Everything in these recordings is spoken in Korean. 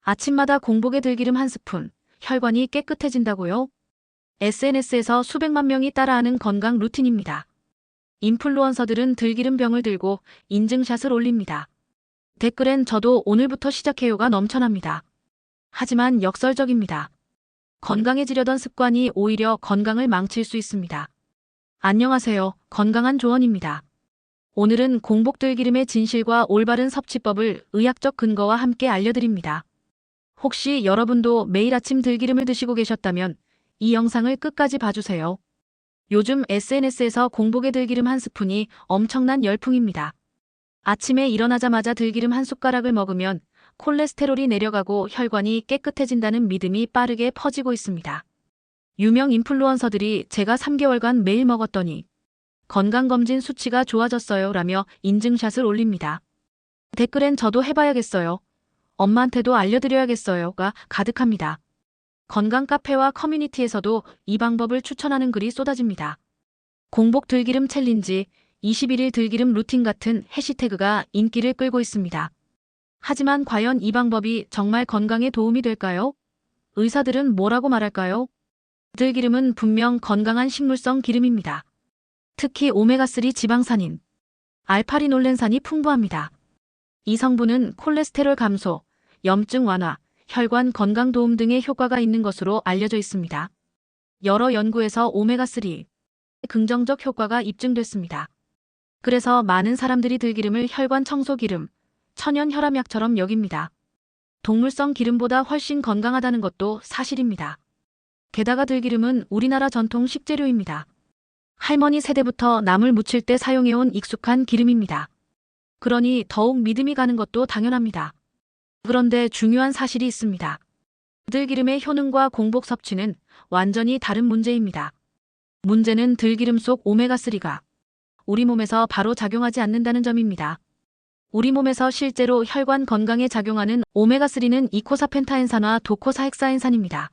아침마다 공복에 들기름 한 스푼, 혈관이 깨끗해진다고요? SNS에서 수백만 명이 따라하는 건강 루틴입니다. 인플루언서들은 들기름 병을 들고 인증샷을 올립니다. 댓글엔 저도 오늘부터 시작해요가 넘쳐납니다. 하지만 역설적입니다. 건강해지려던 습관이 오히려 건강을 망칠 수 있습니다. 안녕하세요. 건강한 조언입니다. 오늘은 공복 들기름의 진실과 올바른 섭취법을 의학적 근거와 함께 알려드립니다. 혹시 여러분도 매일 아침 들기름을 드시고 계셨다면 이 영상을 끝까지 봐주세요. 요즘 SNS에서 공복에 들기름 한 스푼이 엄청난 열풍입니다. 아침에 일어나자마자 들기름 한 숟가락을 먹으면 콜레스테롤이 내려가고 혈관이 깨끗해진다는 믿음이 빠르게 퍼지고 있습니다. 유명 인플루언서들이 제가 3개월간 매일 먹었더니 건강검진 수치가 좋아졌어요 라며 인증샷을 올립니다. 댓글엔 저도 해봐야겠어요. 엄마한테도 알려드려야겠어요가 가득합니다. 건강 카페와 커뮤니티에서도 이 방법을 추천하는 글이 쏟아집니다. 공복 들기름 챌린지, 21일 들기름 루틴 같은 해시태그가 인기를 끌고 있습니다. 하지만 과연 이 방법이 정말 건강에 도움이 될까요? 의사들은 뭐라고 말할까요? 들기름은 분명 건강한 식물성 기름입니다. 특히 오메가3 지방산인, 알파리놀렌산이 풍부합니다. 이 성분은 콜레스테롤 감소, 염증 완화, 혈관 건강 도움 등의 효과가 있는 것으로 알려져 있습니다. 여러 연구에서 오메가3 긍정적 효과가 입증됐습니다. 그래서 많은 사람들이 들기름을 혈관 청소 기름, 천연 혈압약처럼 여깁니다. 동물성 기름보다 훨씬 건강하다는 것도 사실입니다. 게다가 들기름은 우리나라 전통 식재료입니다. 할머니 세대부터 나물 무칠 때 사용해온 익숙한 기름입니다. 그러니 더욱 믿음이 가는 것도 당연합니다. 그런데 중요한 사실이 있습니다. 들기름의 효능과 공복 섭취는 완전히 다른 문제입니다. 문제는 들기름 속 오메가3가 우리 몸에서 바로 작용하지 않는다는 점입니다. 우리 몸에서 실제로 혈관 건강에 작용하는 오메가3는 이코사펜타엔산과 도코사헥사엔산입니다.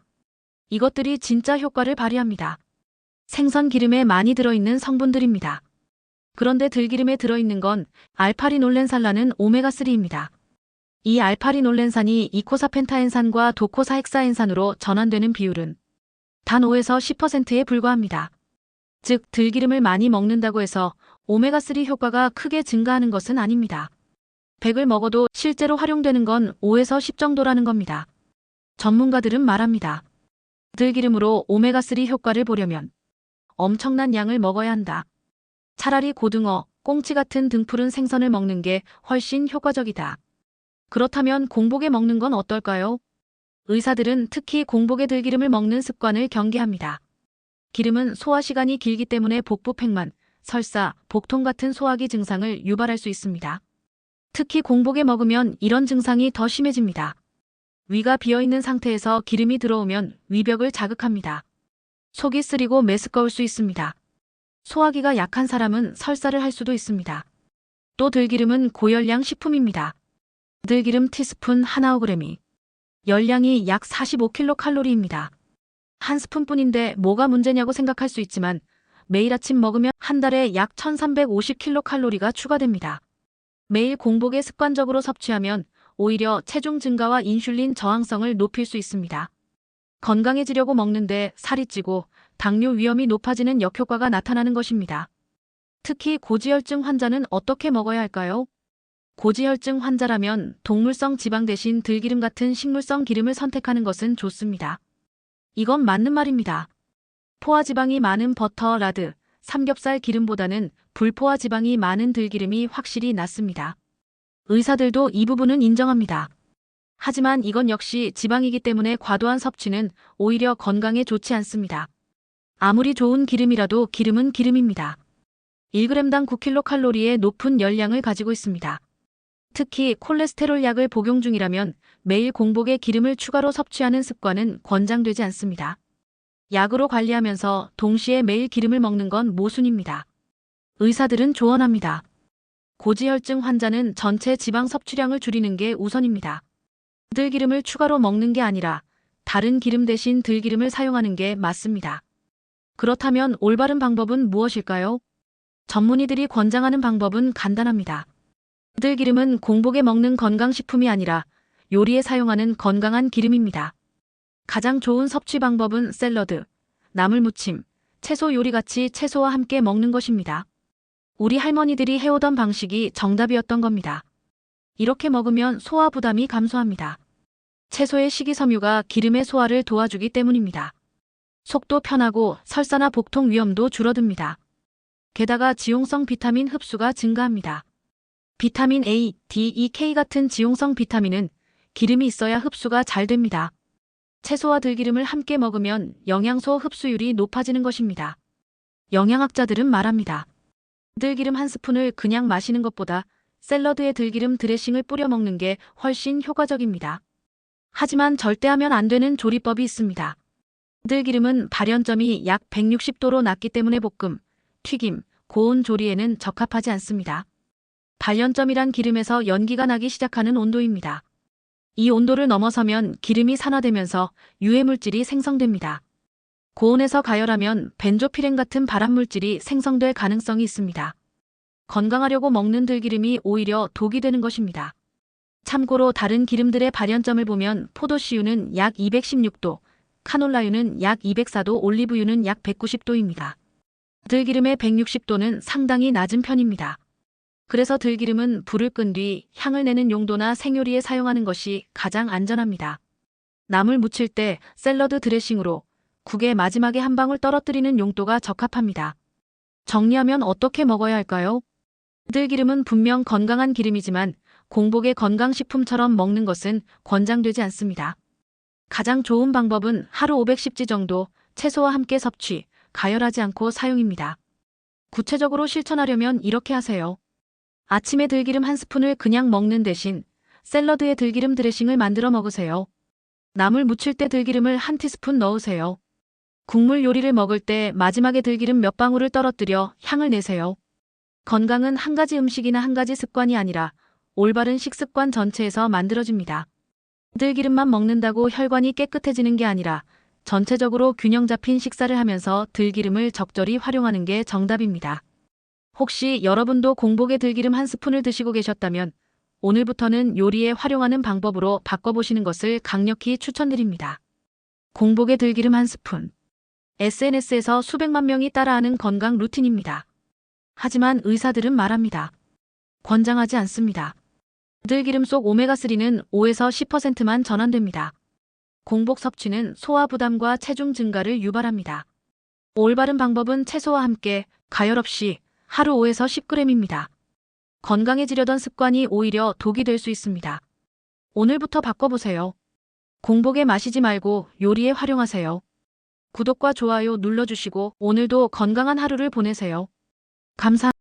이것들이 진짜 효과를 발휘합니다. 생선 기름에 많이 들어있는 성분들입니다. 그런데 들기름에 들어있는 건 알파리놀렌산라는 오메가3입니다. 이 알파리놀렌산이 이코사펜타엔산과 도코사헥사엔산으로 전환되는 비율은 단 5에서 10%에 불과합니다. 즉 들기름을 많이 먹는다고 해서 오메가3 효과가 크게 증가하는 것은 아닙니다. 100을 먹어도 실제로 활용되는 건 5에서 10 정도라는 겁니다. 전문가들은 말합니다. 들기름으로 오메가3 효과를 보려면 엄청난 양을 먹어야 한다. 차라리 고등어, 꽁치 같은 등푸른 생선을 먹는 게 훨씬 효과적이다. 그렇다면 공복에 먹는 건 어떨까요? 의사들은 특히 공복에 들기름을 먹는 습관을 경계합니다. 기름은 소화 시간이 길기 때문에 복부 팽만, 설사, 복통 같은 소화기 증상을 유발할 수 있습니다. 특히 공복에 먹으면 이런 증상이 더 심해집니다. 위가 비어있는 상태에서 기름이 들어오면 위벽을 자극합니다. 속이 쓰리고 메스꺼울 수 있습니다. 소화기가 약한 사람은 설사를 할 수도 있습니다. 또 들기름은 고열량 식품입니다. 들기름 티스푼 1/5g이 열량이 약 45kcal입니다. 한 스푼뿐인데 뭐가 문제냐고 생각할 수 있지만 매일 아침 먹으면 한 달에 약 1350kcal가 추가됩니다. 매일 공복에 습관적으로 섭취하면 오히려 체중 증가와 인슐린 저항성을 높일 수 있습니다. 건강해지려고 먹는데 살이 찌고 당뇨 위험이 높아지는 역효과가 나타나는 것입니다. 특히 고지혈증 환자는 어떻게 먹어야 할까요? 고지혈증 환자라면 동물성 지방 대신 들기름 같은 식물성 기름을 선택하는 것은 좋습니다. 이건 맞는 말입니다. 포화지방이 많은 버터, 라드, 삼겹살 기름보다는 불포화지방이 많은 들기름이 확실히 낫습니다. 의사들도 이 부분은 인정합니다. 하지만 이건 역시 지방이기 때문에 과도한 섭취는 오히려 건강에 좋지 않습니다. 아무리 좋은 기름이라도 기름은 기름입니다. 1g당 9kcal의 높은 열량을 가지고 있습니다. 특히 콜레스테롤 약을 복용 중이라면 매일 공복에 기름을 추가로 섭취하는 습관은 권장되지 않습니다. 약으로 관리하면서 동시에 매일 기름을 먹는 건 모순입니다. 의사들은 조언합니다. 고지혈증 환자는 전체 지방 섭취량을 줄이는 게 우선입니다. 들기름을 추가로 먹는 게 아니라 다른 기름 대신 들기름을 사용하는 게 맞습니다. 그렇다면 올바른 방법은 무엇일까요? 전문의들이 권장하는 방법은 간단합니다. 들기름은 공복에 먹는 건강식품이 아니라 요리에 사용하는 건강한 기름입니다. 가장 좋은 섭취 방법은 샐러드, 나물 무침, 채소 요리같이 채소와 함께 먹는 것입니다. 우리 할머니들이 해오던 방식이 정답이었던 겁니다. 이렇게 먹으면 소화 부담이 감소합니다. 채소의 식이섬유가 기름의 소화를 도와주기 때문입니다. 속도 편하고 설사나 복통 위험도 줄어듭니다. 게다가 지용성 비타민 흡수가 증가합니다. 비타민 A, D, E, K 같은 지용성 비타민은 기름이 있어야 흡수가 잘 됩니다. 채소와 들기름을 함께 먹으면 영양소 흡수율이 높아지는 것입니다. 영양학자들은 말합니다. 들기름 한 스푼을 그냥 마시는 것보다 샐러드에 들기름 드레싱을 뿌려 먹는 게 훨씬 효과적입니다. 하지만 절대 하면 안 되는 조리법이 있습니다. 들기름은 발연점이 약 160도로 낮기 때문에 볶음, 튀김, 고온 조리에는 적합하지 않습니다. 발연점이란 기름에서 연기가 나기 시작하는 온도입니다. 이 온도를 넘어서면 기름이 산화되면서 유해물질이 생성됩니다. 고온에서 가열하면 벤조피렌 같은 발암물질이 생성될 가능성이 있습니다. 건강하려고 먹는 들기름이 오히려 독이 되는 것입니다. 참고로 다른 기름들의 발연점을 보면 포도씨유는 약 216도, 카놀라유는 약 204도, 올리브유는 약 190도입니다. 들기름의 160도는 상당히 낮은 편입니다. 그래서 들기름은 불을 끈 뒤 향을 내는 용도나 생요리에 사용하는 것이 가장 안전합니다. 나물 무칠 때 샐러드 드레싱으로 국의 마지막에 한 방울 떨어뜨리는 용도가 적합합니다. 정리하면 어떻게 먹어야 할까요? 들기름은 분명 건강한 기름이지만 공복의 건강식품처럼 먹는 것은 권장되지 않습니다. 가장 좋은 방법은 하루 510지 정도 채소와 함께 섭취, 가열하지 않고 사용입니다. 구체적으로 실천하려면 이렇게 하세요. 아침에 들기름 한 스푼을 그냥 먹는 대신 샐러드에 들기름 드레싱을 만들어 먹으세요. 나물 무칠 때 들기름을 한 티스푼 넣으세요. 국물 요리를 먹을 때 마지막에 들기름 몇 방울을 떨어뜨려 향을 내세요. 건강은 한 가지 음식이나 한 가지 습관이 아니라 올바른 식습관 전체에서 만들어집니다. 들기름만 먹는다고 혈관이 깨끗해지는 게 아니라 전체적으로 균형 잡힌 식사를 하면서 들기름을 적절히 활용하는 게 정답입니다. 혹시 여러분도 공복에 들기름 한 스푼을 드시고 계셨다면 오늘부터는 요리에 활용하는 방법으로 바꿔보시는 것을 강력히 추천드립니다. 공복에 들기름 한 스푼. SNS에서 수백만 명이 따라하는 건강 루틴입니다. 하지만 의사들은 말합니다. 권장하지 않습니다. 들기름 속 오메가3는 5에서 10%만 전환됩니다. 공복 섭취는 소화 부담과 체중 증가를 유발합니다. 올바른 방법은 채소와 함께 가열 없이 하루 5에서 10g입니다. 건강해지려던 습관이 오히려 독이 될 수 있습니다. 오늘부터 바꿔보세요. 공복에 마시지 말고 요리에 활용하세요. 구독과 좋아요 눌러주시고 오늘도 건강한 하루를 보내세요. 감사합니다.